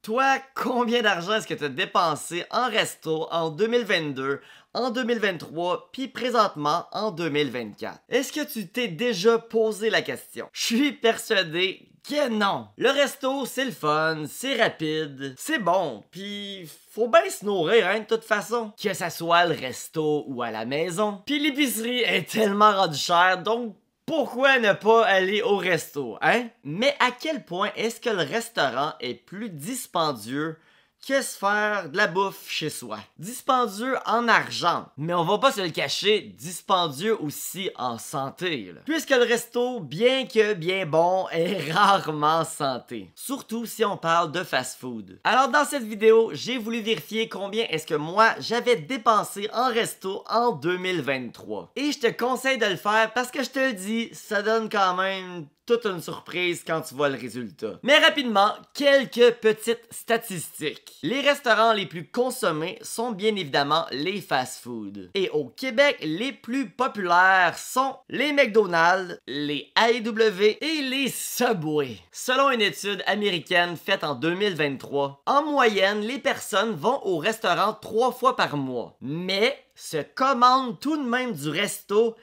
Toi, combien d'argent est-ce que tu as dépensé en resto en 2022, en 2023, puis présentement en 2024? Est-ce que tu t'es déjà posé la question? Je suis persuadé que non. Le resto, c'est le fun, c'est rapide, c'est bon, puis faut bien se nourrir, hein, de toute façon. Que ça soit le resto ou à la maison. Puis l'épicerie est tellement rendue chère, donc pourquoi ne pas aller au resto, hein? Mais à quel point est-ce que le restaurant est plus dispendieux que se faire de la bouffe chez soi? Dispendieux en argent, mais on va pas se le cacher, dispendieux aussi en santé, là. Puisque le resto, bien que bien bon, est rarement santé. Surtout si on parle de fast-food. Alors dans cette vidéo, j'ai voulu vérifier combien est-ce que moi j'avais dépensé en resto en 2023. Et je te conseille de le faire parce que je te le dis, ça donne quand même toute une surprise quand tu vois le résultat. Mais rapidement, quelques petites statistiques. Les restaurants les plus consommés sont bien évidemment les fast-food. Et au Québec, les plus populaires sont les McDonald's, les AEW et les Subway. Selon une étude américaine faite en 2023, en moyenne, les personnes vont au restaurant 3 fois par mois, mais se commandent tout de même du resto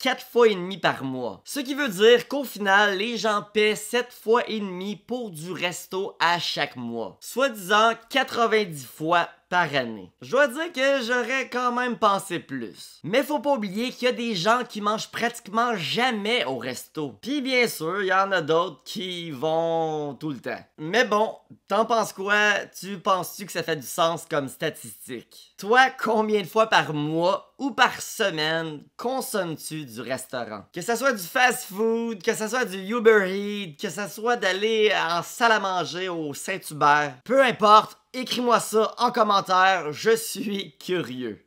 4 fois et demi par mois. Ce qui veut dire qu'au final, les gens paient 7 fois et demi pour du resto à chaque mois. Soit disant 90 fois par année. Je dois dire que j'aurais quand même pensé plus. Mais faut pas oublier qu'il y a des gens qui mangent pratiquement jamais au resto. Puis bien sûr, il y en a d'autres qui vont tout le temps. Mais bon, t'en penses quoi? Tu penses-tu que ça fait du sens comme statistique? Toi, combien de fois par mois ou par semaine consommes-tu du restaurant? Que ça soit du fast-food, que ça soit du Uber Eats, que ça soit d'aller en salle à manger au Saint-Hubert, peu importe, écris-moi ça en commentaire, je suis curieux.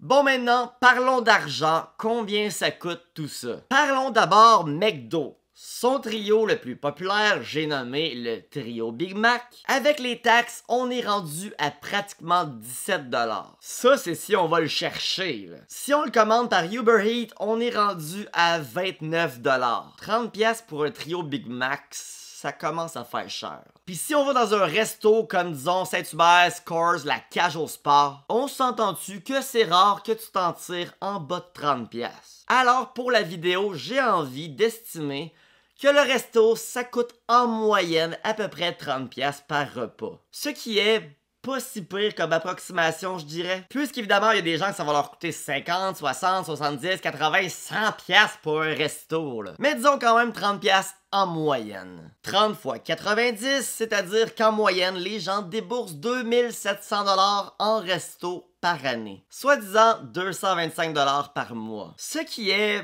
Bon maintenant, parlons d'argent, combien ça coûte tout ça? Parlons d'abord McDo. Son trio le plus populaire, j'ai nommé le trio Big Mac. Avec les taxes, on est rendu à pratiquement 17 $. Ça, c'est si on va le chercher, là. Si on le commande par Uber Eats, on est rendu à 29 $. 30 $ pour un trio Big Mac, ça commence à faire cher. Puis si on va dans un resto comme disons Saint-Hubert, Scores, la Cage au Sport, on s'entend-tu que c'est rare que tu t'en tires en bas de 30 $. Alors pour la vidéo, j'ai envie d'estimer que le resto, ça coûte en moyenne à peu près 30 $ par repas. Ce qui est pas si pire comme approximation, je dirais. Puisqu'évidemment, il y a des gens que ça va leur coûter 50, 60, 70, 80, 100 $ pour un resto, là. Mais disons quand même 30 $ en moyenne. 30 fois 90, c'est-à-dire qu'en moyenne, les gens déboursent 2700 $ en resto par année. Soit disant 225 $ par mois. Ce qui est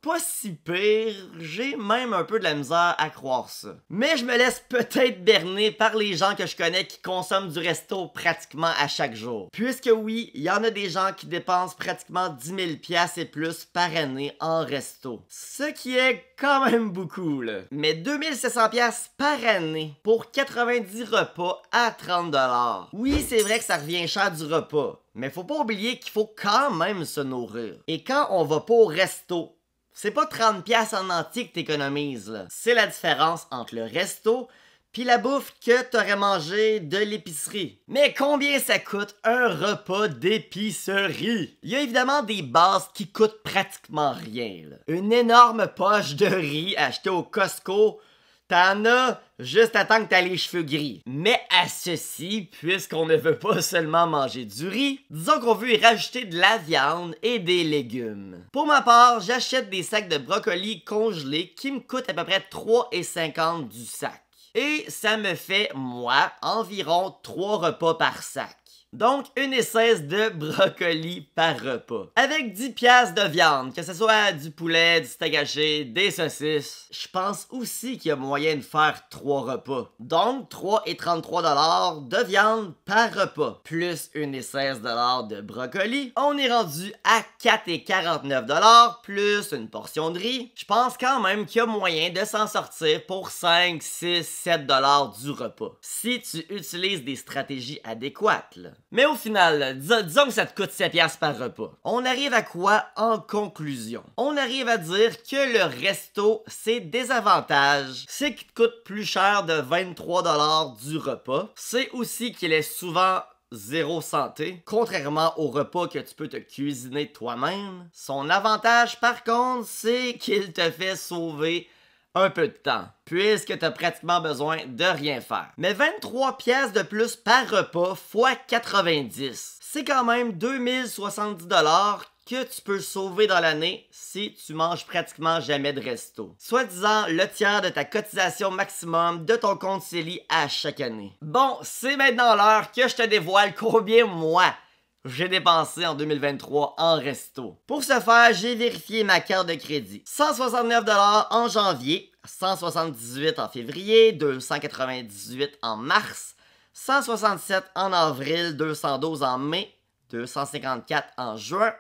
pas si pire, j'ai même un peu de la misère à croire ça. Mais je me laisse peut-être berner par les gens que je connais qui consomment du resto pratiquement à chaque jour. Puisque oui, il y en a des gens qui dépensent pratiquement 10 000 $ et plus par année en resto. Ce qui est quand même beaucoup, là. Mais 2700 $ par année pour 90 repas à 30 $. Oui, c'est vrai que ça revient cher du repas, mais faut pas oublier qu'il faut quand même se nourrir. Et quand on va pas au resto, c'est pas 30 $ en entier que t'économises, là. C'est la différence entre le resto puis la bouffe que t'aurais mangé de l'épicerie. Mais combien ça coûte un repas d'épicerie? Il y a évidemment des bases qui coûtent pratiquement rien, là. Une énorme poche de riz achetée au Costco, t'en as juste à temps que t'as les cheveux gris. Mais à ceci, puisqu'on ne veut pas seulement manger du riz, disons qu'on veut y rajouter de la viande et des légumes. Pour ma part, j'achète des sacs de brocolis congelés qui me coûtent à peu près 3,50 $ du sac. Et ça me fait, moi, environ 3 repas par sac. Donc, 1,16 $ de brocoli par repas. Avec 10 $ de viande, que ce soit du poulet, du steak haché, des saucisses. Je pense aussi qu'il y a moyen de faire 3 repas. Donc, 3,33 $ de viande par repas. Plus 1,16 $ de brocoli. On est rendu à 4,49 $ plus une portion de riz. Je pense quand même qu'il y a moyen de s'en sortir pour 5, 6, 7 $ du repas. Si tu utilises des stratégies adéquates, là. Mais au final, disons que ça te coûte 7$ par repas. On arrive à quoi en conclusion? On arrive à dire que le resto, ses désavantages, c'est qu'il te coûte plus cher de 23$ du repas. C'est aussi qu'il est souvent zéro santé, contrairement au repas que tu peux te cuisiner toi-même. Son avantage, par contre, c'est qu'il te fait sauver un peu de temps, puisque tu as pratiquement besoin de rien faire. Mais 23$ de plus par repas fois 90, c'est quand même 2070$ que tu peux sauver dans l'année si tu manges pratiquement jamais de resto. Soit disant le tiers de ta cotisation maximum de ton compte CELI à chaque année. Bon, c'est maintenant l'heure que je te dévoile combien moi j'ai dépensé en 2023 en resto. Pour ce faire, j'ai vérifié ma carte de crédit. 169$ en janvier, 178$ en février, 298$ en mars, 167$ en avril, 212$ en mai, 254$ en juin,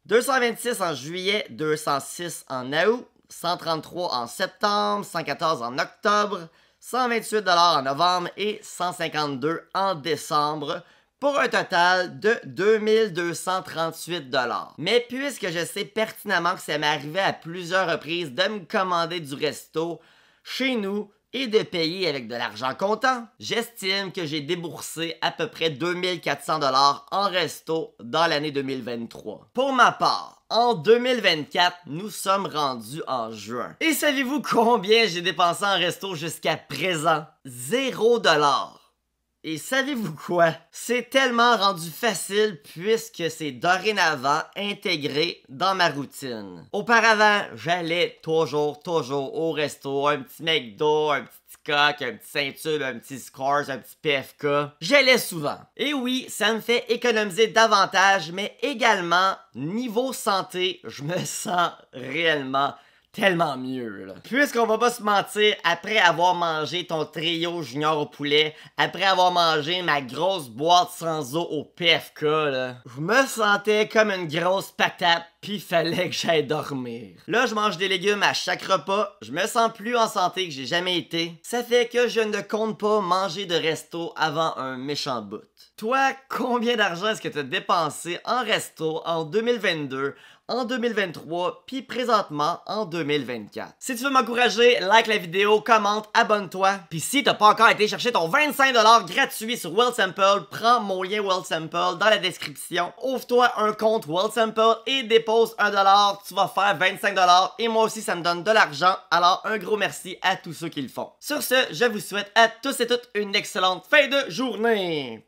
226$ en juillet, 206$ en août, 133$ en septembre, 114$ en octobre, 128$ en novembre et 152$ en décembre, pour un total de 2238$. Mais puisque je sais pertinemment que ça m'est arrivé à plusieurs reprises de me commander du resto chez nous et de payer avec de l'argent comptant, j'estime que j'ai déboursé à peu près 2400$ en resto dans l'année 2023. Pour ma part, en 2024, nous sommes rendus en juin. Et savez-vous combien j'ai dépensé en resto jusqu'à présent? 0$. Et savez-vous quoi? C'est tellement rendu facile puisque c'est dorénavant intégré dans ma routine. Auparavant, j'allais toujours au resto, un petit McDo, un petit Coq, un petit Saint-Tube, un petit Scores, un petit PFK. J'allais souvent. Et oui, ça me fait économiser davantage, mais également, niveau santé, je me sens réellement tellement mieux, là. Puisqu'on va pas se mentir, après avoir mangé ton trio junior au poulet, après avoir mangé ma grosse boîte sans eau au PFK, là, je me sentais comme une grosse patate, pis fallait que j'aille dormir. Là, je mange des légumes à chaque repas, je me sens plus en santé que j'ai jamais été. Ça fait que je ne compte pas manger de resto avant un méchant bout. Toi, combien d'argent est-ce que tu as dépensé en resto en 2022, en 2023, puis présentement en 2024? Si tu veux m'encourager, like la vidéo, commente, abonne-toi. Puis si t'as pas encore été chercher ton 25$ gratuit sur Wealthsimple, prends mon lien Wealthsimple dans la description. Ouvre-toi un compte Wealthsimple et dépose 1$, tu vas faire 25$ et moi aussi ça me donne de l'argent. Alors un gros merci à tous ceux qui le font. Sur ce, je vous souhaite à tous et toutes une excellente fin de journée.